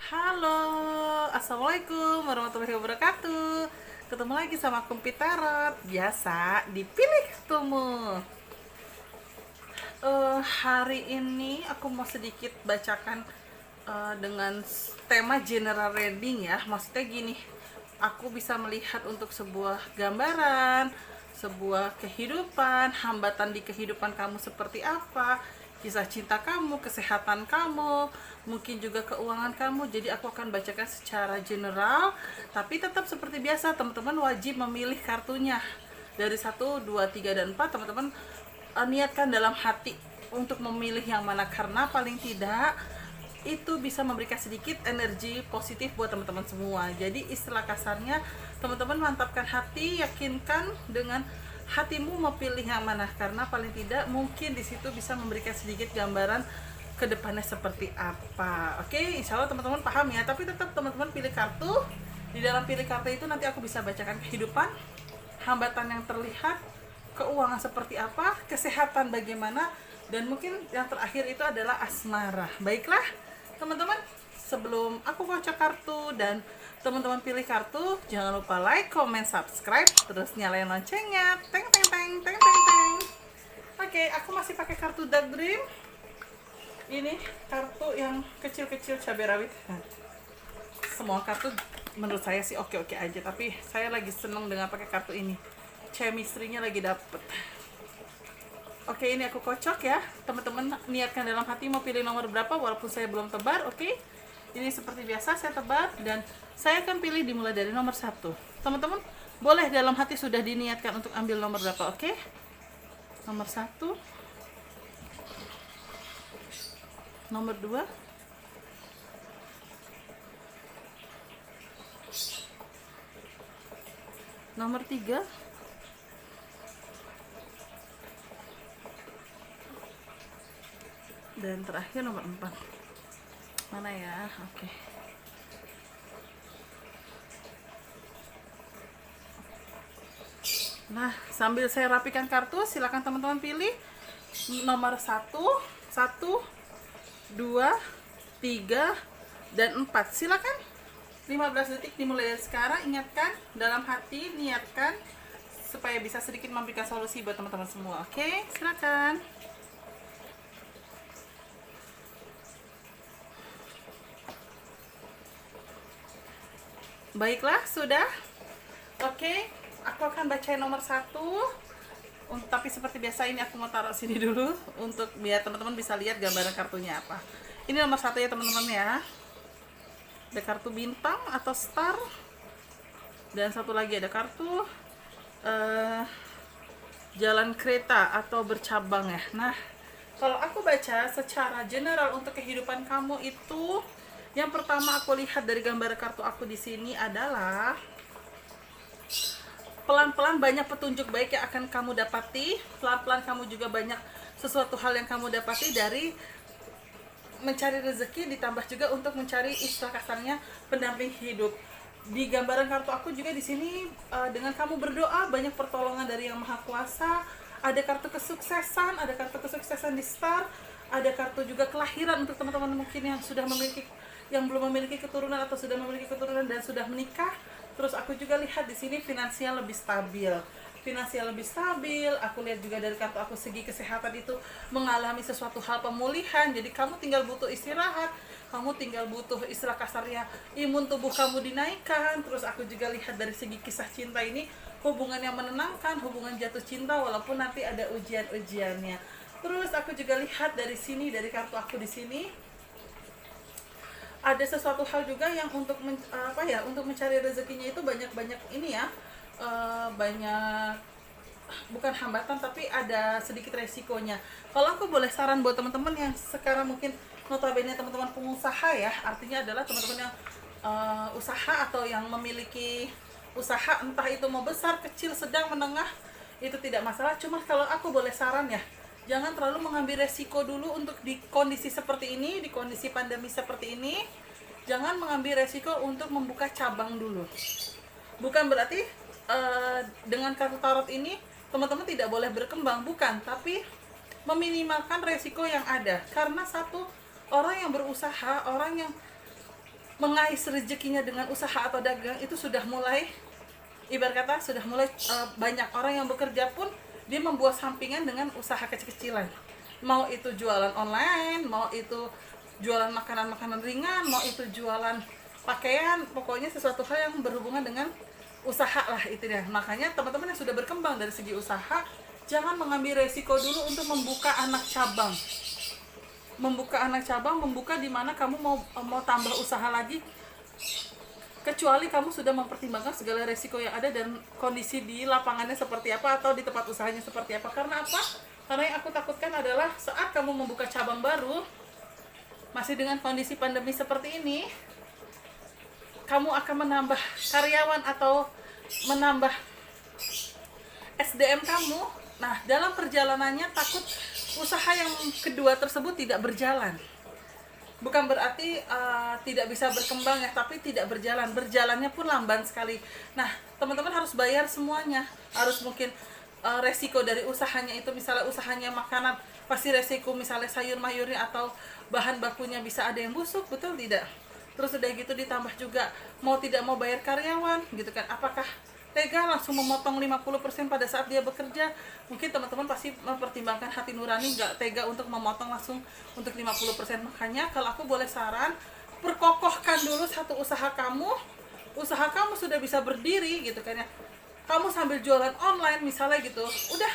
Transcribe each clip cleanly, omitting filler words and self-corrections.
Halo, assalamualaikum warahmatullahi wabarakatuh. Ketemu lagi sama Kumpi Tarot. Biasa dipilih temu. Hari ini aku mau sedikit bacakan dengan tema general reading ya. Maksudnya gini, aku bisa melihat untuk sebuah gambaran, sebuah kehidupan, hambatan di kehidupan kamu seperti apa, kisah cinta kamu, kesehatan kamu, mungkin juga keuangan kamu. Jadi aku akan bacakan secara general, tapi tetap seperti biasa teman-teman wajib memilih kartunya dari 1, 2, 3, dan 4. Teman-teman niatkan dalam hati untuk memilih yang mana, karena paling tidak itu bisa memberikan sedikit energi positif buat teman-teman semua. Jadi istilah kasarnya, teman-teman mantapkan hati, yakinkan dengan hatimu mau pilih yang mana, karena paling tidak mungkin di situ bisa memberikan sedikit gambaran ke depannya seperti apa. Oke, insya Allah teman-teman paham ya. Tapi tetap teman-teman pilih kartu. Di dalam pilih kartu itu nanti aku bisa bacakan kehidupan, hambatan yang terlihat, keuangan seperti apa, kesehatan bagaimana, dan mungkin yang terakhir itu adalah asmara. Baiklah teman-teman, sebelum aku baca kartu dan teman-teman pilih kartu, jangan lupa like, comment, subscribe, terus nyalain loncengnya. Teng teng teng teng teng teng. Oke, aku masih pakai kartu Dark Dream. Ini kartu yang kecil-kecil cabai rawit. Semua kartu menurut saya sih oke-oke aja, tapi saya lagi seneng dengan pakai kartu ini. Chemistry-nya lagi dapet. Oke, ini aku kocok ya. Teman-teman niatkan dalam hati mau pilih nomor berapa walaupun saya belum tebar, oke? Ini seperti biasa saya tebar dan saya akan pilih dimulai dari nomor 1. Teman-teman boleh dalam hati sudah diniatkan untuk ambil nomor berapa, oke? Nomor 1, nomor 2, nomor 3, dan terakhir nomor 4. Mana ya? Oke. Nah, sambil saya rapikan kartu, silakan teman-teman pilih nomor 1, 2, 3, dan 4. Silakan. 15 detik dimulai dari sekarang. Ingatkan dalam hati, niatkan supaya bisa sedikit memberikan solusi buat teman-teman semua. Oke, silakan. Baiklah, sudah. Oke, aku akan bacain nomor 1. Tapi seperti biasa ini aku mau taruh sini dulu untuk biar teman-teman bisa lihat gambaran kartunya apa. Ini nomor 1 ya teman-teman ya. Ada kartu bintang atau star, dan satu lagi ada kartu jalan kereta atau bercabang ya. Nah, kalau aku baca secara general untuk kehidupan kamu itu, yang pertama aku lihat dari gambar kartu aku di sini adalah pelan-pelan banyak petunjuk baik yang akan kamu dapati. Pelan-pelan kamu juga banyak sesuatu hal yang kamu dapati dari mencari rezeki, ditambah juga untuk mencari istilah kasarnya pendamping hidup. Di gambaran kartu aku juga di sini dengan kamu berdoa banyak pertolongan dari Yang Maha Kuasa. Ada kartu kesuksesan, ada kartu kesuksesan di star, ada kartu juga kelahiran untuk teman-teman mungkin yang sudah memiliki, yang belum memiliki keturunan atau sudah memiliki keturunan dan sudah menikah. Terus aku juga lihat di sini finansial lebih stabil. Finansial lebih stabil. Aku lihat juga dari kartu aku segi kesehatan itu mengalami sesuatu hal pemulihan. Jadi kamu tinggal butuh istirahat. Kamu tinggal butuh istilah kasarnya imun tubuh kamu dinaikkan. Terus aku juga lihat dari segi kisah cinta ini hubungan yang menenangkan, hubungan jatuh cinta walaupun nanti ada ujian-ujiannya. Terus aku juga lihat dari sini, dari kartu aku di sini ada sesuatu hal juga yang untuk untuk mencari rezekinya itu banyak-banyak ini ya, banyak, bukan hambatan tapi ada sedikit resikonya. Kalau aku boleh saran buat teman-teman yang sekarang mungkin notabene teman-teman pengusaha ya, artinya adalah teman-teman yang usaha atau yang memiliki usaha, entah itu mau besar, kecil, sedang, menengah, itu tidak masalah. Cuma kalau aku boleh saran ya, jangan terlalu mengambil resiko dulu untuk di kondisi seperti ini, di kondisi pandemi seperti ini. Jangan mengambil resiko untuk membuka cabang dulu. Bukan berarti dengan kartu tarot ini teman-teman tidak boleh berkembang, bukan, tapi meminimalkan resiko yang ada. Karena satu, orang yang berusaha, orang yang mengais rezekinya dengan usaha atau dagang itu sudah mulai, ibarat kata sudah mulai banyak orang yang bekerja pun dia membuat sampingan dengan usaha kecil-kecilan, mau itu jualan online, mau itu jualan makanan-makanan ringan, mau itu jualan pakaian, pokoknya sesuatu hal yang berhubungan dengan usaha lah itu dia. Makanya teman-teman yang sudah berkembang dari segi usaha, jangan mengambil resiko dulu untuk membuka anak cabang. Membuka di mana kamu mau tambah usaha lagi, kecuali kamu sudah mempertimbangkan segala resiko yang ada dan kondisi di lapangannya seperti apa atau di tempat usahanya seperti apa. Karena apa? Karena yang aku takutkan adalah saat kamu membuka cabang baru masih dengan kondisi pandemi seperti ini, kamu akan menambah karyawan atau menambah SDM kamu. Nah, dalam perjalanannya takut usaha yang kedua tersebut tidak berjalan. Bukan berarti tidak bisa berkembang ya, tapi tidak berjalan. Berjalannya pun lamban sekali. Nah, teman-teman harus bayar semuanya. Harus mungkin resiko dari usahanya itu, misalnya usahanya makanan, pasti resiko misalnya sayur mayurnya atau bahan bakunya bisa ada yang busuk, betul tidak? Terus udah gitu ditambah juga mau tidak mau bayar karyawan gitu kan. Apakah tega langsung memotong 50% pada saat dia bekerja? Mungkin teman-teman pasti mempertimbangkan hati nurani, nggak tega untuk memotong langsung untuk 50%. Makanya kalau aku boleh saran, perkokohkan dulu satu usaha kamu. Usaha kamu sudah bisa berdiri gitu kan ya, kamu sambil jualan online misalnya gitu, udah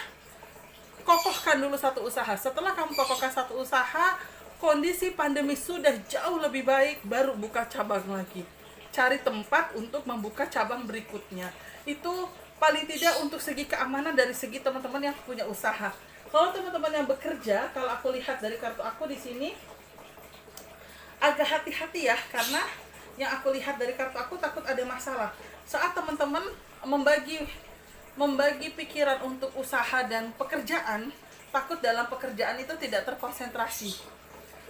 kokohkan dulu satu usaha. Setelah kamu kokohkan satu usaha, kondisi pandemi sudah jauh lebih baik, baru buka cabang lagi. Cari tempat untuk membuka cabang berikutnya. Itu paling tidak untuk segi keamanan dari segi teman-teman yang punya usaha. Kalau teman-teman yang bekerja, kalau aku lihat dari kartu aku di sini agak hati-hati ya, karena yang aku lihat dari kartu aku takut ada masalah. Saat teman-teman membagi pikiran untuk usaha dan pekerjaan, takut dalam pekerjaan itu tidak terkonsentrasi.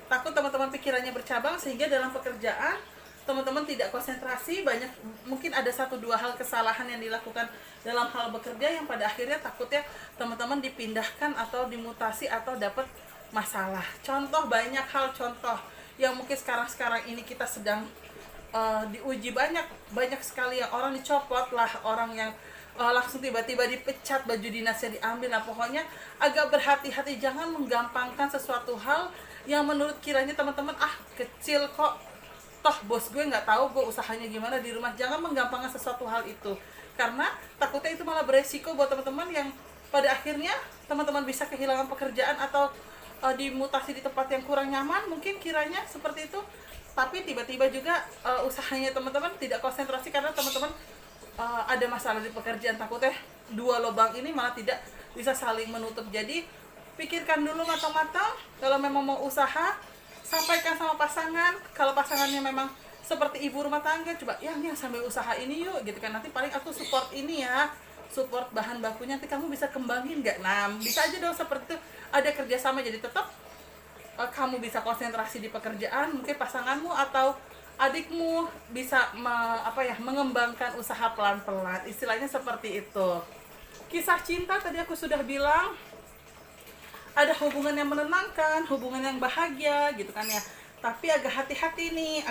Takut teman-teman pikirannya bercabang sehingga dalam pekerjaan teman-teman tidak konsentrasi, banyak mungkin ada 1-2 hal kesalahan yang dilakukan dalam hal bekerja yang pada akhirnya takutnya teman-teman dipindahkan atau dimutasi atau dapat masalah. Contoh, banyak hal contoh yang mungkin sekarang ini kita sedang diuji, banyak sekali yang orang dicopot lah, orang yang langsung tiba-tiba dipecat, baju dinasnya diambil. Nah, pokoknya agak berhati-hati, jangan menggampangkan sesuatu hal yang menurut kiranya teman-teman kecil kok, toh bos gue nggak tahu gue usahanya gimana di rumah. Jangan menggampangkan sesuatu hal itu, karena takutnya itu malah beresiko buat teman-teman yang pada akhirnya teman-teman bisa kehilangan pekerjaan atau dimutasi di tempat yang kurang nyaman, mungkin kiranya seperti itu. Tapi tiba-tiba juga usahanya teman-teman tidak konsentrasi karena teman-teman ada masalah di pekerjaan. Takutnya 2 lubang ini malah tidak bisa saling menutup. Jadi pikirkan dulu matang-matang. Kalau memang mau usaha, sampaikan sama pasangan. Kalau pasangannya memang seperti ibu rumah tangga, coba yang sambil usaha ini yuk gitu kan, nanti paling aku support ini ya, support bahan bakunya, nanti kamu bisa kembangin nggak? Nah, bisa aja dong seperti itu, ada kerjasama. Jadi tetap kamu bisa konsentrasi di pekerjaan, mungkin pasanganmu atau adikmu bisa mengembangkan usaha pelan-pelan, istilahnya seperti itu. Kisah cinta tadi aku sudah bilang, ada hubungan yang menenangkan, hubungan yang bahagia gitu kan ya. Tapi agak hati-hati nih,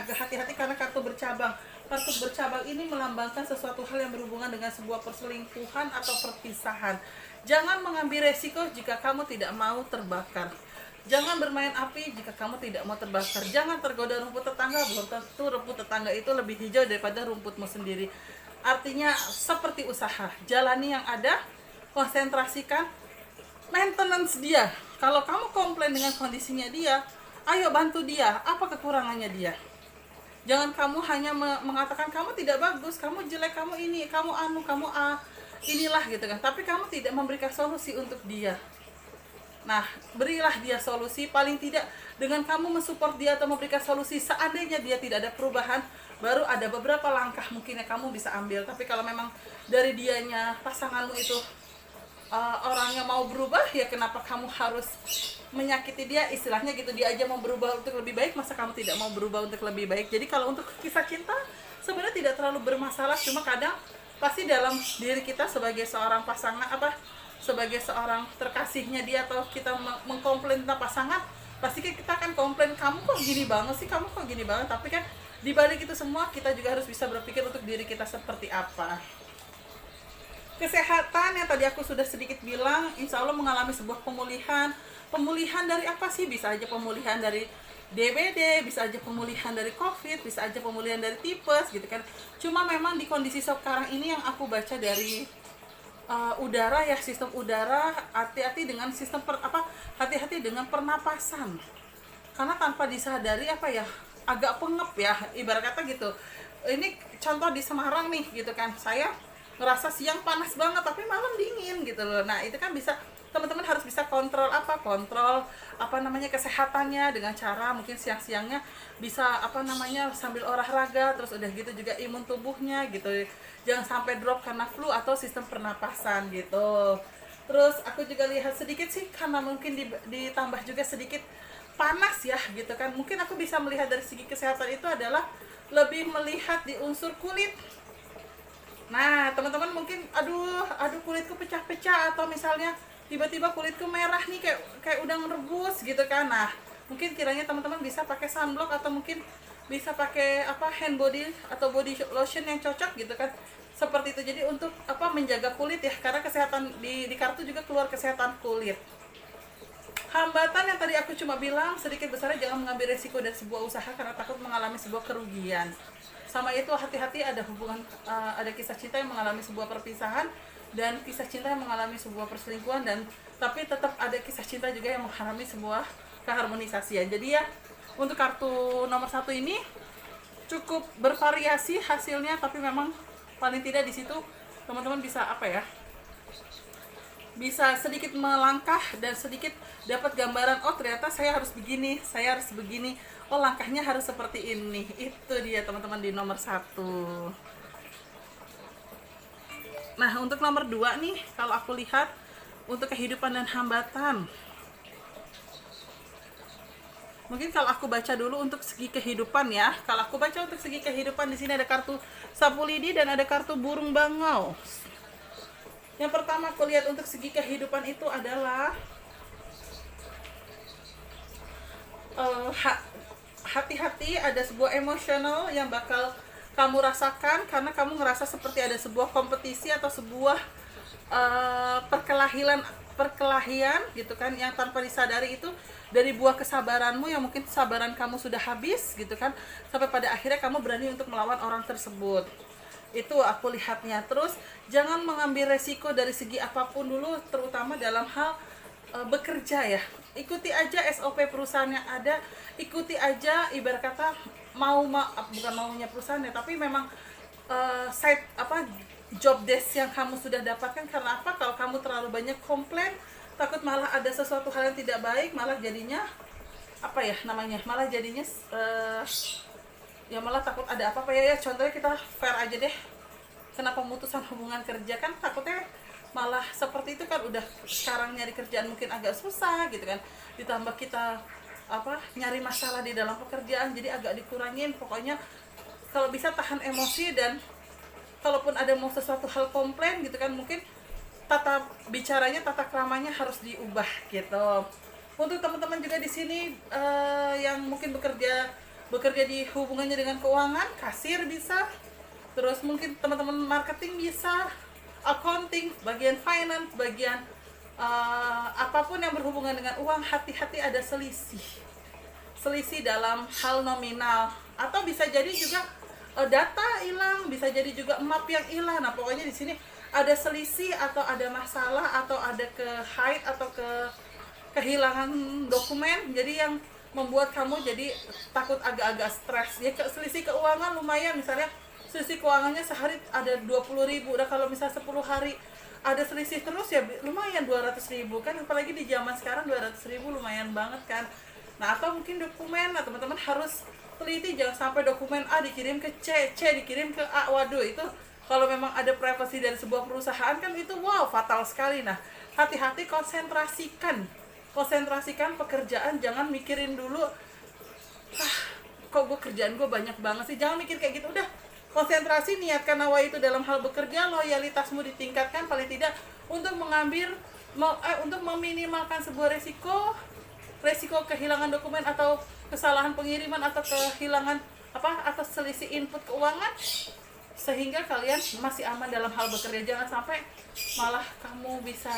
karena kartu bercabang. Kartu bercabang ini melambangkan sesuatu hal yang berhubungan dengan sebuah perselingkuhan atau perpisahan. Jangan mengambil resiko jika kamu tidak mau terbakar. Jangan bermain api jika kamu tidak mau terbakar. Jangan tergoda rumput tetangga, belum tentu rumput tetangga itu lebih hijau daripada rumputmu sendiri. Artinya seperti usaha, jalani yang ada, konsentrasikan, maintenance dia. Kalau kamu komplain dengan kondisinya dia, ayo bantu dia, apa kekurangannya dia. Jangan kamu hanya mengatakan kamu tidak bagus, kamu jelek, kamu ini, kamu inilah gitu kan. Tapi kamu tidak memberikan solusi untuk dia. Nah, berilah dia solusi, paling tidak dengan kamu mensupport dia atau memberikan solusi. Seandainya dia tidak ada perubahan, baru ada beberapa langkah mungkin yang kamu bisa ambil. Tapi kalau memang dari dianya, pasanganmu itu orang yang mau berubah, ya kenapa kamu harus menyakiti dia, istilahnya gitu. Dia aja mau berubah untuk lebih baik, masa kamu tidak mau berubah untuk lebih baik? Jadi kalau untuk kisah cinta sebenarnya tidak terlalu bermasalah, cuma kadang pasti dalam diri kita sebagai seorang pasangan sebagai seorang terkasihnya dia, atau kita mengkomplain tentang pasangan, pasti kita akan komplain, kamu kok gini banget sih, kamu kok gini banget. Tapi kan di balik itu semua kita juga harus bisa berpikir untuk diri kita seperti apa. Kesehatan yang tadi aku sudah sedikit bilang, insya Allah mengalami sebuah pemulihan. Pemulihan dari apa sih? Bisa aja pemulihan dari DBD, bisa aja pemulihan dari COVID, bisa aja pemulihan dari tipes gitu kan. Cuma memang di kondisi sekarang ini yang aku baca dari udara ya, sistem udara, hati-hati dengan sistem hati-hati dengan pernapasan. Karena tanpa disadari agak pengep ya, ibarat kata gitu. Ini contoh di Semarang nih gitu kan. Saya ngerasa siang panas banget tapi malam dingin gitu loh. Nah, itu kan bisa teman-teman harus bisa kontrol kesehatannya dengan cara mungkin siang-siangnya bisa sambil olahraga, terus udah gitu juga imun tubuhnya gitu. Jangan sampai drop karena flu atau sistem pernapasan gitu. Terus aku juga lihat sedikit sih karena mungkin ditambah juga sedikit panas ya gitu kan. Mungkin aku bisa melihat dari segi kesehatan itu adalah lebih melihat di unsur kulit. Nah, teman-teman mungkin aduh kulitku pecah-pecah atau misalnya tiba-tiba kulitku merah nih kayak udang rebus gitu kan. Nah, mungkin kiranya teman-teman bisa pakai sunblock atau mungkin bisa pakai hand body atau body lotion yang cocok gitu kan. Seperti itu. Jadi untuk menjaga kulit ya, karena kesehatan di kartu juga keluar kesehatan kulit. Hambatan yang tadi aku cuma bilang sedikit besarnya jangan mengambil resiko dari sebuah usaha karena takut mengalami sebuah kerugian. Sama itu hati-hati ada hubungan ada kisah cinta yang mengalami sebuah perpisahan dan kisah cinta yang mengalami sebuah perselingkuhan, dan tapi tetap ada kisah cinta juga yang mengalami sebuah keharmonisasian. Jadi ya untuk kartu nomor 1 ini cukup bervariasi hasilnya, tapi memang paling tidak di situ teman-teman bisa bisa sedikit melangkah dan sedikit dapat gambaran, oh ternyata saya harus begini, saya harus begini, oh langkahnya harus seperti ini. Itu dia teman-teman di nomor 1. Nah, untuk nomor 2 nih, kalau aku lihat untuk kehidupan dan hambatan. Mungkin kalau aku baca dulu untuk segi kehidupan ya. Kalau aku baca untuk segi kehidupan, di sini ada kartu sapu lidi dan ada kartu burung bangau. Yang pertama aku lihat untuk segi kehidupan itu adalah hati-hati, ada sebuah emosional yang bakal kamu rasakan karena kamu ngerasa seperti ada sebuah kompetisi atau sebuah perkelahian gitu kan, yang tanpa disadari itu dari buah kesabaranmu yang mungkin kesabaran kamu sudah habis gitu kan, sampai pada akhirnya kamu berani untuk melawan orang tersebut. Itu aku lihatnya. Terus jangan mengambil resiko dari segi apapun dulu, terutama dalam hal bekerja ya. Ikuti aja SOP perusahaan yang ada, ikuti aja ibarat kata bukan maunya perusahaan ya, tapi memang job desk yang kamu sudah dapatkan. Karena apa? Kalau kamu terlalu banyak komplain, takut malah ada sesuatu hal yang tidak baik, malah jadinya malah jadinya ya malah takut ada apa-apa ya. Contohnya kita fair aja deh, kena pemutusan hubungan kerja kan takutnya malah seperti itu kan. Udah sekarang nyari kerjaan mungkin agak susah gitu kan, ditambah kita nyari masalah di dalam pekerjaan, jadi agak dikurangin. Pokoknya kalau bisa tahan emosi, dan kalaupun ada mau sesuatu hal komplain gitu kan, mungkin tata bicaranya, tata keramanya harus diubah gitu. Untuk teman-teman juga di sini yang mungkin bekerja di hubungannya dengan keuangan, kasir bisa, terus mungkin teman-teman marketing bisa, accounting, bagian finance, bagian apapun yang berhubungan dengan uang, hati-hati ada selisih dalam hal nominal, atau bisa jadi juga data hilang, bisa jadi juga map yang hilang. Nah pokoknya di sini ada selisih atau ada masalah atau ada hide atau kehilangan dokumen, jadi yang membuat kamu jadi takut, agak-agak stres ya. Selisih keuangan lumayan, misalnya selisih keuangannya sehari ada 20.000, udah kalau misalnya 10 hari ada selisih terus ya lumayan 200.000 kan, apalagi di zaman sekarang 200.000 lumayan banget kan. Nah atau mungkin dokumen, nah teman-teman harus teliti, jangan sampai dokumen A dikirim ke C dikirim ke A. Waduh, itu kalau memang ada privasi dari sebuah perusahaan kan itu fatal sekali. Nah hati-hati, konsentrasikan pekerjaan, jangan mikirin dulu kok kerjaan gue banyak banget sih, jangan mikir kayak gitu. Udah konsentrasi, niatkan nawa itu dalam hal bekerja, loyalitasmu ditingkatkan paling tidak untuk untuk meminimalkan sebuah resiko kehilangan dokumen atau kesalahan pengiriman atau kehilangan atas selisih input keuangan, sehingga kalian masih aman dalam hal bekerja. Jangan sampai malah kamu bisa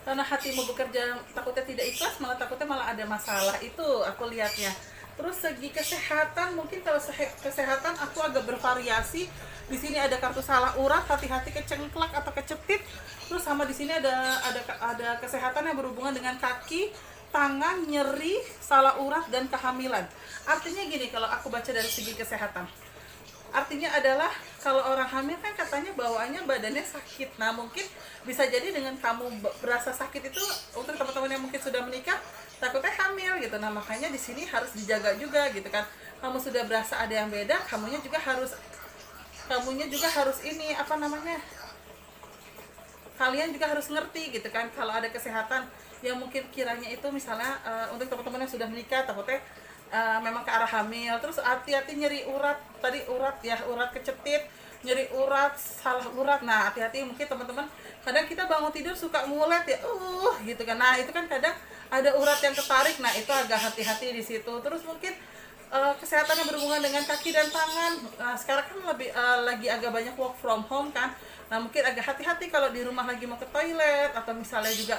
karena hatimu bekerja takutnya tidak ikhlas, takutnya malah ada masalah. Itu aku lihatnya. Terus segi kesehatan, mungkin kalau kesehatan aku agak bervariasi. Di sini ada kartu salah urat, hati-hati kecengklak atau kecetit. Terus sama di sini ada kesehatan yang berhubungan dengan kaki, tangan, nyeri, salah urat, dan kehamilan. Artinya gini, kalau aku baca dari segi kesehatan, artinya adalah kalau orang hamil kan katanya bawaannya badannya sakit. Nah mungkin bisa jadi dengan kamu berasa sakit itu, untuk teman-teman yang mungkin sudah menikah takutnya hamil gitu. Nah makanya di sini harus dijaga juga gitu kan. Kamu sudah berasa ada yang beda, kamunya juga harus ini kalian juga harus ngerti gitu kan, kalau ada kesehatan yang mungkin kiranya itu misalnya untuk teman-teman yang sudah menikah takutnya memang ke arah hamil. Terus hati-hati nyeri urat, urat kecetit, nyeri urat, salah urat. Nah hati-hati, mungkin teman-teman kadang kita bangun tidur suka ngulet ya gitu kan. Nah itu kan kadang ada urat yang ketarik. Nah itu agak hati-hati di situ. Terus mungkin kesehatan yang berhubungan dengan kaki dan tangan. Nah sekarang kan lagi agak banyak work from home kan. Nah mungkin agak hati-hati kalau di rumah lagi mau ke toilet, atau misalnya juga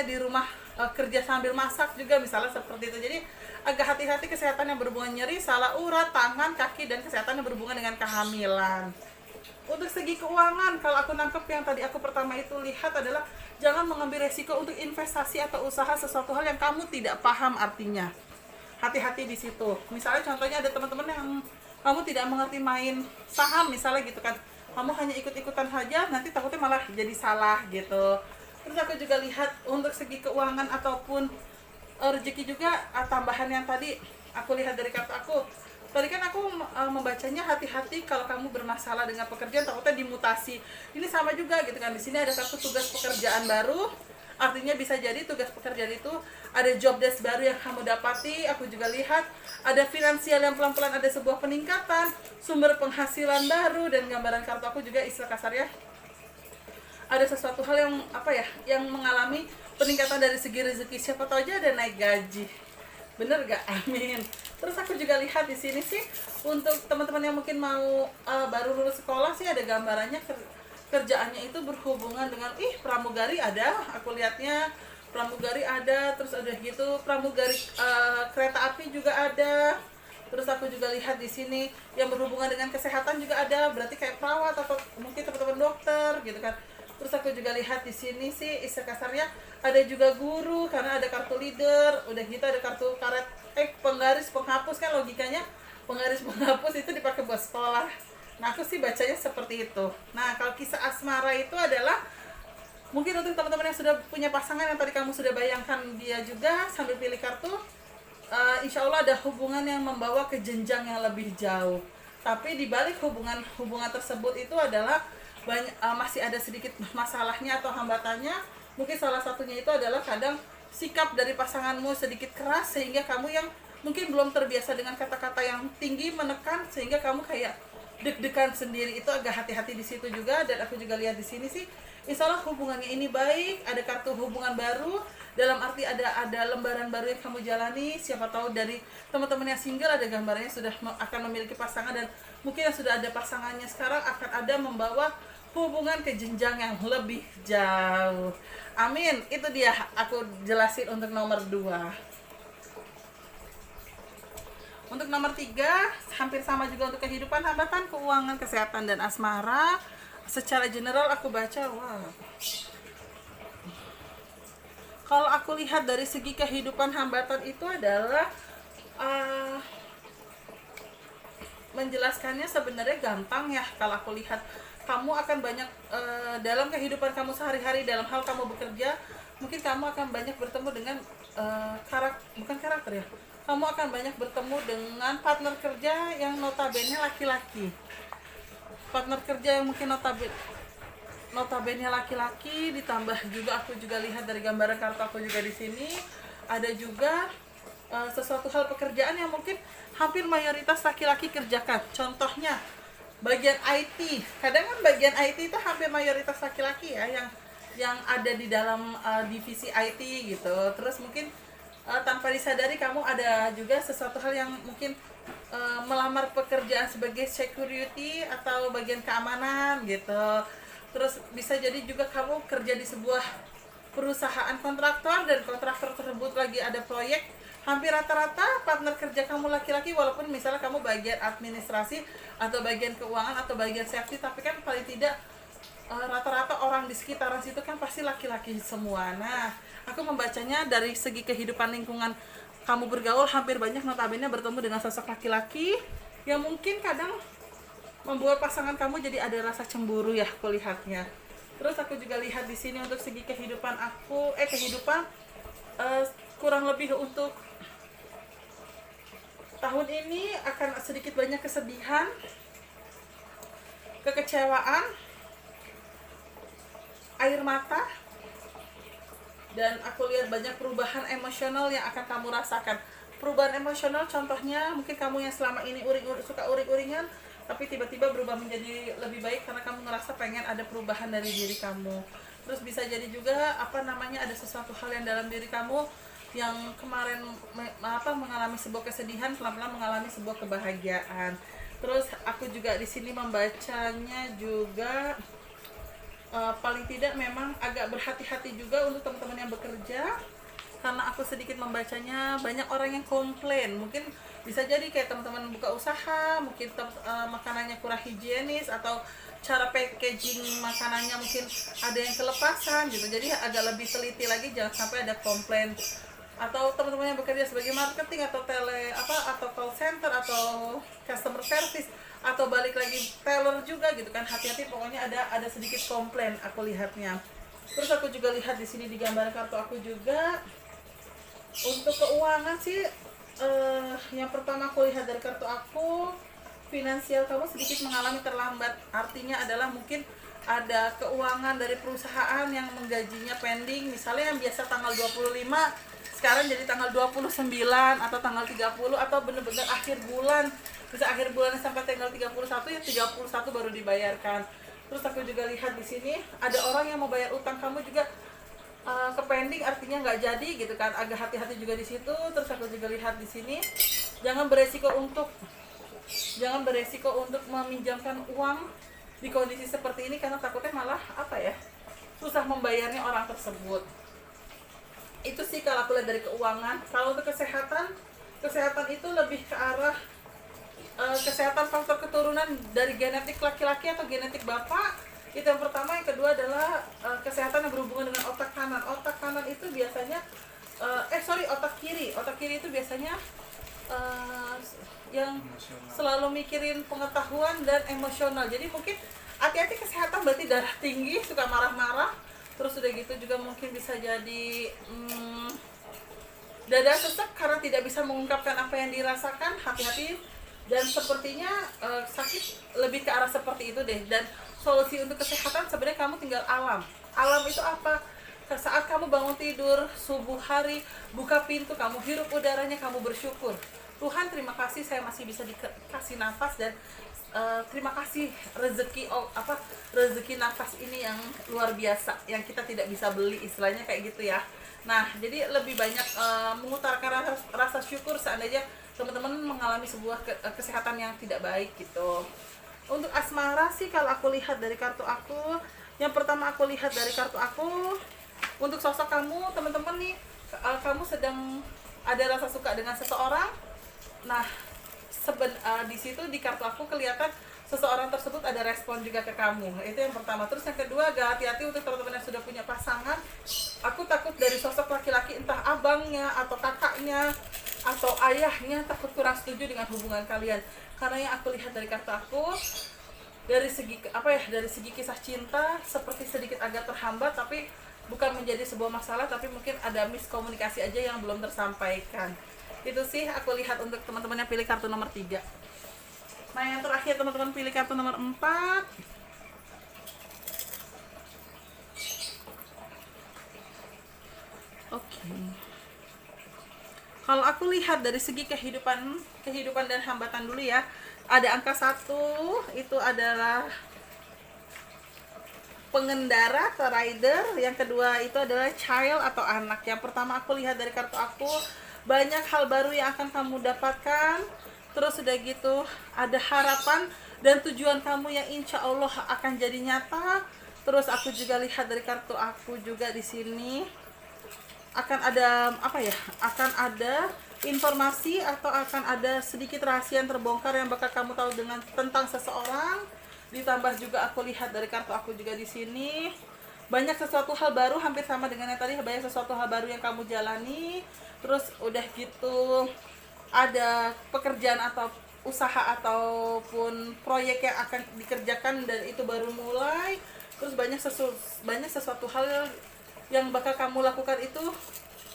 di rumah kerja sambil masak juga misalnya seperti itu. Jadi agak hati-hati kesehatan yang berhubungan nyeri, salah urat, tangan, kaki, dan kesehatan yang berhubungan dengan kehamilan. Untuk segi keuangan, kalau aku nangkep yang tadi aku pertama itu lihat adalah jangan mengambil resiko untuk investasi atau usaha sesuatu hal yang kamu tidak paham artinya. Hati-hati di situ. Misalnya contohnya ada teman-teman yang kamu tidak mengerti main saham misalnya gitu kan. Kamu hanya ikut-ikutan saja, nanti takutnya malah jadi salah gitu. Terus aku juga lihat untuk segi keuangan ataupun rezeki juga, tambahan yang tadi aku lihat dari kartu aku. Tadi kan aku membacanya hati-hati kalau kamu bermasalah dengan pekerjaan, takutnya dimutasi. Ini sama juga gitu kan. Di sini ada kartu tugas pekerjaan baru. Artinya bisa jadi tugas pekerjaan itu ada job desk baru yang kamu dapati. Aku juga lihat ada finansial yang pelan-pelan ada sebuah peningkatan, sumber penghasilan baru, dan gambaran kartu aku juga istilah kasarnya ada sesuatu hal yang yang mengalami peningkatan dari segi rezeki. Siapa tahu aja ada naik gaji. Bener gak? Amin. Terus aku juga lihat di sini sih untuk teman-teman yang mungkin mau baru lulus sekolah sih ada gambarannya kerjaannya itu berhubungan dengan pramugari ada. Aku lihatnya pramugari ada, terus ada gitu pramugari kereta api juga ada. Terus aku juga lihat di sini yang berhubungan dengan kesehatan juga ada, berarti kayak perawat atau mungkin teman-teman dokter gitu kan. Terus aku juga lihat di sini sih istilah kasarnya ada juga guru karena ada kartu leader, udah gitu ada kartu karet penggaris penghapus kan, logikanya penggaris penghapus itu dipakai buat sekolah. Nah aku sih bacanya seperti itu. Nah kalau kisah asmara itu adalah mungkin untuk teman-teman yang sudah punya pasangan yang tadi kamu sudah bayangkan dia juga sambil pilih kartu, insya Allah ada hubungan yang membawa ke jenjang yang lebih jauh. Tapi di balik hubungan tersebut itu adalah masih ada sedikit masalahnya atau hambatannya. Mungkin salah satunya itu adalah kadang sikap dari pasanganmu sedikit keras sehingga kamu yang mungkin belum terbiasa dengan kata-kata yang tinggi menekan sehingga kamu kayak deg-degan sendiri. Itu agak hati-hati di situ juga. Dan aku juga lihat di sini sih insya Allah hubungannya ini baik. Ada kartu hubungan baru dalam arti ada lembaran baru yang kamu jalani. Siapa tahu dari teman-teman yang single ada gambarnya sudah akan memiliki pasangan, dan mungkin yang sudah ada pasangannya sekarang akan ada membawa hubungan ke jenjang yang lebih jauh. Amin. Itu dia aku jelasin untuk nomor 2. Untuk nomor 3 hampir sama juga, untuk kehidupan, hambatan, keuangan, kesehatan, dan asmara. Secara general aku baca, kalau aku lihat dari segi kehidupan, hambatan itu adalah menjelaskannya sebenarnya gampang ya. Kalau aku lihat kamu akan banyak dalam kehidupan kamu sehari-hari, dalam hal kamu bekerja, mungkin kamu akan banyak bertemu dengan kamu akan banyak bertemu dengan partner kerja yang notabene laki-laki. Partner kerja yang mungkin notabene laki-laki, ditambah juga aku juga lihat dari gambaran kartu aku juga di sini ada juga sesuatu hal pekerjaan yang mungkin hampir mayoritas laki-laki kerjakan. Contohnya bagian IT. Kadang kan bagian IT itu hampir mayoritas laki-laki ya yang ada di dalam divisi IT gitu. Terus mungkin tanpa disadari kamu ada juga sesuatu hal yang mungkin melamar pekerjaan sebagai security atau bagian keamanan gitu. Terus bisa jadi juga kamu kerja di sebuah perusahaan kontraktor dan kontraktor tersebut lagi ada proyek. Hampir rata-rata partner kerja kamu laki-laki, walaupun misalnya kamu bagian administrasi atau bagian keuangan atau bagian safety, tapi kan paling tidak rata-rata orang di sekitaran situ kan pasti laki-laki semua. Nah, aku membacanya dari segi kehidupan lingkungan kamu bergaul, hampir banyak notabene bertemu dengan sosok laki-laki yang mungkin kadang membuat pasangan kamu jadi ada rasa cemburu ya, aku lihatnya. Terus aku juga lihat di sini untuk segi kehidupan aku, kurang lebih untuk tahun ini akan sedikit banyak kesedihan, kekecewaan, air mata, dan aku lihat banyak perubahan emosional yang akan kamu rasakan. Perubahan emosional contohnya mungkin kamu yang selama ini suka uring-uringan, tapi tiba-tiba berubah menjadi lebih baik karena kamu ngerasa pengen ada perubahan dari diri kamu. Terus bisa jadi juga ada sesuatu hal yang dalam diri kamu yang kemarin mengalami sebuah kesedihan, pelan-pelan mengalami sebuah kebahagiaan. Terus aku juga di sini membacanya juga paling tidak memang agak berhati-hati juga untuk teman-teman yang bekerja, karena aku sedikit membacanya banyak orang yang komplain. Mungkin bisa jadi kayak teman-teman buka usaha, mungkin makanannya kurang higienis atau cara packaging makanannya mungkin ada yang kelepasan gitu. Jadi agak lebih teliti lagi, jangan sampai ada komplain. Atau teman-teman yang bekerja sebagai marketing atau atau call center atau customer service atau balik lagi teller juga gitu kan, hati-hati, pokoknya ada sedikit komplain aku lihatnya. Terus aku juga lihat di sini di gambar kartu aku juga untuk keuangan sih, yang pertama aku lihat dari kartu aku, finansial kamu sedikit mengalami terlambat. Artinya adalah mungkin ada keuangan dari perusahaan yang menggajinya pending, misalnya yang biasa tanggal 25 sekarang jadi tanggal 29 atau tanggal 30 atau benar-benar akhir bulan. Bisa akhir bulan sampai tanggal 31 ya 31 baru dibayarkan. Terus aku juga lihat di sini ada orang yang mau bayar utang kamu juga ke pending, artinya nggak jadi gitu kan. Agak hati-hati juga di situ. Terus aku juga lihat di sini jangan beresiko untuk meminjamkan uang di kondisi seperti ini, karena takutnya malah susah membayarnya orang tersebut. Itu sih kalau aku lihat dari keuangan. Kalau untuk kesehatan itu lebih ke arah kesehatan faktor keturunan dari genetik laki-laki atau genetik bapak. Itu yang pertama. Yang kedua adalah kesehatan yang berhubungan dengan otak kanan. Otak kanan itu biasanya otak kiri itu biasanya yang selalu mikirin pengetahuan dan emosional. Jadi mungkin hati-hati kesehatan, berarti darah tinggi, suka marah-marah. Terus udah gitu juga mungkin bisa jadi dada sesak karena tidak bisa mengungkapkan apa yang dirasakan, hati-hati. Dan sepertinya sakit lebih ke arah seperti itu deh. Dan solusi untuk kesehatan sebenarnya kamu tinggal alam itu apa? Saat kamu bangun tidur subuh hari, buka pintu, kamu hirup udaranya, kamu bersyukur, Tuhan terima kasih saya masih bisa dikasih nafas, dan terima kasih rezeki nafas ini yang luar biasa yang kita tidak bisa beli, istilahnya kayak gitu ya. Nah, jadi lebih banyak mengutarakan rasa syukur seandainya teman-teman mengalami sebuah kesehatan yang tidak baik gitu. Untuk asmara sih kalau aku lihat dari kartu aku, yang pertama aku lihat dari kartu aku, untuk sosok kamu teman-teman nih, kamu sedang ada rasa suka dengan seseorang. Nah, di situ di kartu aku kelihatan seseorang tersebut ada respon juga ke kamu. Itu yang pertama. Terus yang kedua, agak hati-hati untuk teman-teman yang sudah punya pasangan. Aku takut dari sosok laki-laki, entah abangnya atau kakaknya atau ayahnya, takut kurang setuju dengan hubungan kalian. Karena yang aku lihat dari kartu aku, dari segi kisah cinta seperti sedikit agak terhambat, tapi bukan menjadi sebuah masalah, tapi mungkin ada miskomunikasi aja yang belum tersampaikan. Itu sih aku lihat untuk teman-teman yang pilih kartu nomor 3. Nah, yang terakhir teman-teman pilih kartu nomor 4. Oke. Kalau aku lihat dari segi kehidupan dan hambatan dulu ya. Ada angka 1, itu adalah pengendara atau rider, yang kedua itu adalah child atau anak. Yang pertama aku lihat dari kartu aku, banyak hal baru yang akan kamu dapatkan. Terus udah gitu ada harapan dan tujuan kamu yang insya Allah akan jadi nyata. Terus aku juga lihat dari kartu aku juga di sini akan ada apa ya? Akan ada informasi atau akan ada sedikit rahasia yang terbongkar yang bakal kamu tahu dengan tentang seseorang. Ditambah juga aku lihat dari kartu aku juga di sini banyak sesuatu hal baru, hampir sama dengan yang tadi, banyak sesuatu hal baru yang kamu jalani. Terus udah gitu ada pekerjaan atau usaha ataupun proyek yang akan dikerjakan dan itu baru mulai. Terus banyak sesuatu hal yang bakal kamu lakukan itu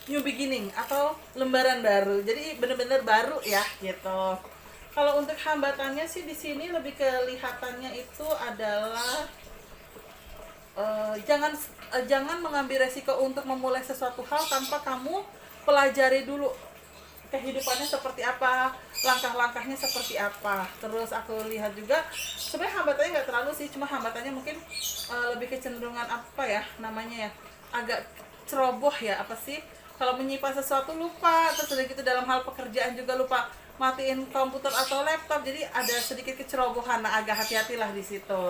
new beginning atau lembaran baru. Jadi benar-benar baru ya gitu. Kalau untuk hambatannya sih di sini lebih kelihatannya itu adalah jangan mengambil resiko untuk memulai sesuatu hal tanpa kamu pelajari dulu kehidupannya seperti apa, langkah-langkahnya seperti apa. Terus aku lihat juga sebenarnya hambatannya nggak terlalu sih, cuma hambatannya mungkin lebih kecenderungan apa ya namanya ya, agak ceroboh ya, apa sih, kalau menyimpan sesuatu lupa, terus udah gitu dalam hal pekerjaan juga lupa matiin komputer atau laptop, jadi ada sedikit kecerobohan. Nah, agak hati-hatilah di situ.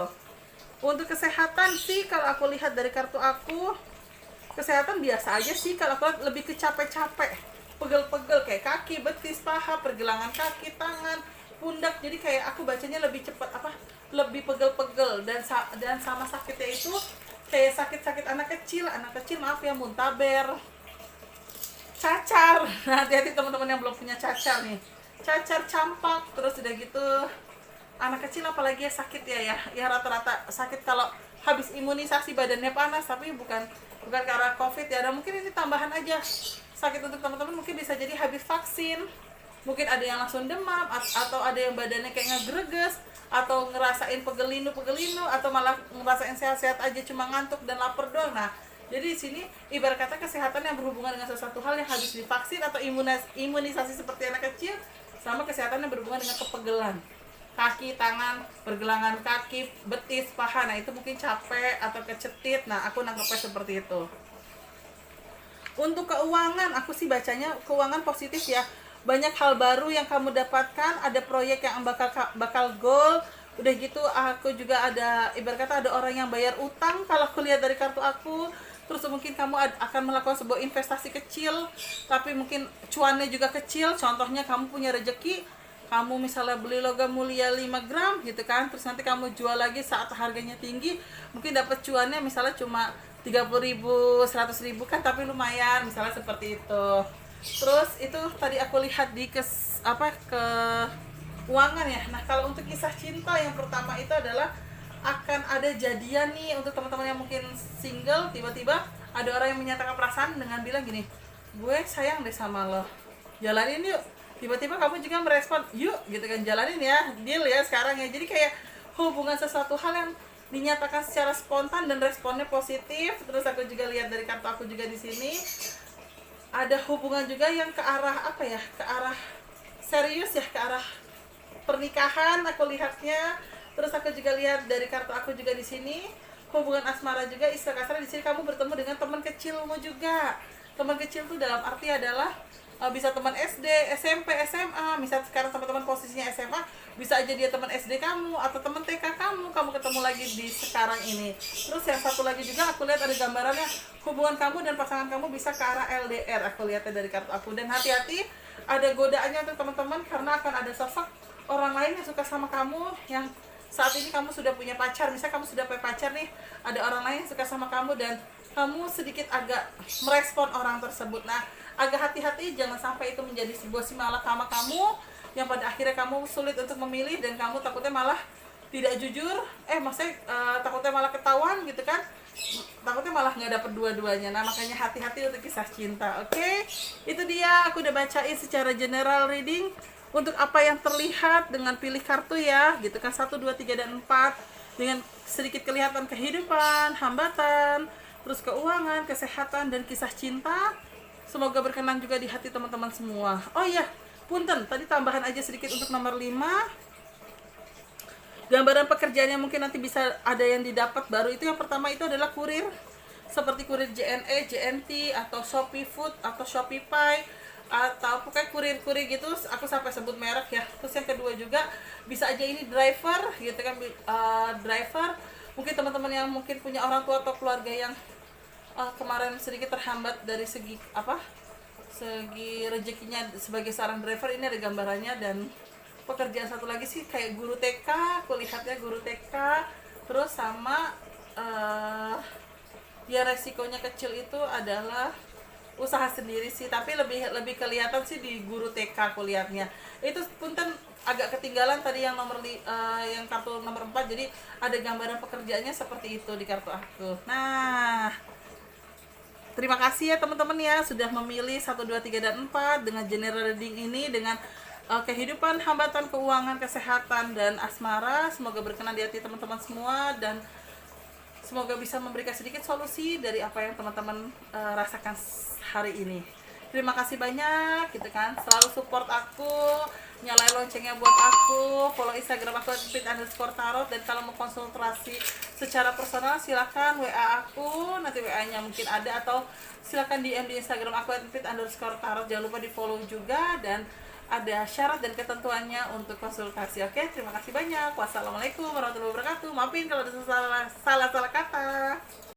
Untuk kesehatan sih kalau aku lihat dari kartu aku, kesehatan biasa aja sih. Kalau aku lihat lebih ke capek-capek, pegel-pegel kayak kaki, betis, paha, pergelangan kaki, tangan, pundak. Jadi kayak aku bacanya lebih cepat lebih pegel-pegel dan sama sakitnya itu kayak sakit-sakit anak kecil maaf ya, muntaber, cacar. Nah, hati-hati teman-teman yang belum punya cacar nih, cacar, campak. Terus udah gitu anak kecil apalagi ya sakit ya rata-rata sakit kalau habis imunisasi, badannya panas, tapi bukan karena covid ya. Dan mungkin ini tambahan aja sakit untuk teman-teman, mungkin bisa jadi habis vaksin, mungkin ada yang langsung demam atau ada yang badannya kayak ngegreges atau ngerasain pegelinu atau malah ngerasain sehat-sehat aja cuma ngantuk dan lapar doang. Nah, jadi di sini ibarat kata kesehatan yang berhubungan dengan sesuatu hal yang habis divaksin atau imunisasi seperti anak kecil, sama kesehatan yang berhubungan dengan kepegelan kaki, tangan, pergelangan kaki, betis, paha. Nah, itu mungkin capek atau kecetit. Nah, aku nangkepnya seperti itu. Untuk keuangan, aku sih bacanya keuangan positif ya. Banyak hal baru yang kamu dapatkan, ada proyek yang bakal goal. Udah gitu aku juga ada ibarat kata ada orang yang bayar utang kalau aku lihat dari kartu aku. Terus mungkin kamu akan melakukan sebuah investasi kecil tapi mungkin cuannya juga kecil. Contohnya kamu punya rezeki, kamu misalnya beli logam mulia 5 gram gitu kan, terus nanti kamu jual lagi saat harganya tinggi, mungkin dapat cuannya misalnya cuma 30.000, 100.000 kan, tapi lumayan misalnya seperti itu. Terus itu tadi aku lihat di keuangan ya. Nah, kalau untuk kisah cinta yang pertama itu adalah akan ada jadian nih untuk teman-teman yang mungkin single. Tiba-tiba ada orang yang menyatakan perasaan dengan bilang gini, gue sayang deh sama lo, jalanin yuk. Tiba-tiba kamu juga merespon, yuk gitu kan, jalanin ya, deal ya sekarang ya. Jadi kayak hubungan sesuatu hal yang dinyatakan secara spontan dan responnya positif. Terus aku juga lihat dari kartu aku juga di sini ada hubungan juga yang ke arah apa ya, ke arah serius ya, ke arah pernikahan aku lihatnya. Terus aku juga lihat dari kartu aku juga di sini hubungan asmara juga. Istilah kasarnya di sini kamu bertemu dengan teman kecilmu juga. Teman kecil tuh dalam arti adalah bisa teman SD, SMP, SMA. Misal sekarang teman-teman posisinya SMA, bisa aja dia teman SD kamu atau teman TK kamu ketemu lagi di sekarang ini. Terus yang satu lagi juga aku lihat ada gambarannya hubungan kamu dan pasangan kamu bisa ke arah LDR. Aku lihatnya dari kartu aku. Dan hati-hati ada godaannya untuk teman-teman, karena akan ada sosok orang lain yang suka sama kamu yang saat ini kamu sudah punya pacar. Misalnya kamu sudah punya pacar nih, ada orang lain yang suka sama kamu dan kamu sedikit agak merespon orang tersebut. Nah, agak hati-hati jangan sampai itu menjadi sebuah simalakama kamu yang pada akhirnya kamu sulit untuk memilih dan kamu takutnya malah tidak jujur, maksudnya takutnya malah ketahuan gitu kan, takutnya malah nggak dapet dua-duanya. Nah, makanya hati-hati untuk kisah cinta. Oke, itu dia aku udah bacain secara general reading untuk apa yang terlihat dengan pilih kartu ya gitu kan, 1, 2, 3, dan 4 dengan sedikit kelihatan kehidupan, hambatan, terus keuangan, kesehatan, dan kisah cinta. Semoga berkenan juga di hati teman-teman semua. Oh iya, punten, tadi tambahan aja sedikit untuk nomor 5. Gambaran pekerjaannya mungkin nanti bisa ada yang didapat baru itu yang pertama itu adalah kurir, seperti kurir JNE, JNT atau Shopee Food atau Shopify atau pokoknya kurir-kurir gitu, aku sampai sebut merek ya. Terus yang kedua juga bisa aja ini driver gitu kan, driver. Mungkin teman-teman yang mungkin punya orang tua atau keluarga yang kemarin sedikit terhambat dari segi segi rezekinya sebagai seorang driver, ini ada gambarannya. Dan pekerjaan satu lagi sih kayak guru TK, aku lihatnya guru TK. Terus sama ya resikonya kecil itu adalah usaha sendiri sih, tapi lebih kelihatan sih di guru TK aku lihatnya. Itu punten agak ketinggalan tadi yang yang kartu nomor 4, jadi ada gambaran pekerjaannya seperti itu di kartu aku. Nah, terima kasih ya teman-teman ya sudah memilih 1, 2, 3, dan 4 dengan general reading ini, dengan kehidupan, hambatan, keuangan, kesehatan, dan asmara. Semoga berkenan di hati teman-teman semua dan semoga bisa memberikan sedikit solusi dari apa yang teman-teman rasakan hari ini. Terima kasih banyak gitu kan, selalu support aku, nyalain loncengnya buat aku, follow Instagram aku @pit_tarot. Dan kalau mau konsultasi secara personal silahkan WA aku, nanti WA-nya mungkin ada, atau silahkan DM di Instagram aku @pit_tarot. Jangan lupa di follow juga, dan ada syarat dan ketentuannya untuk konsultasi. Oke, terima kasih banyak. Wassalamualaikum warahmatullahi wabarakatuh. Maafin kalau ada salah kata.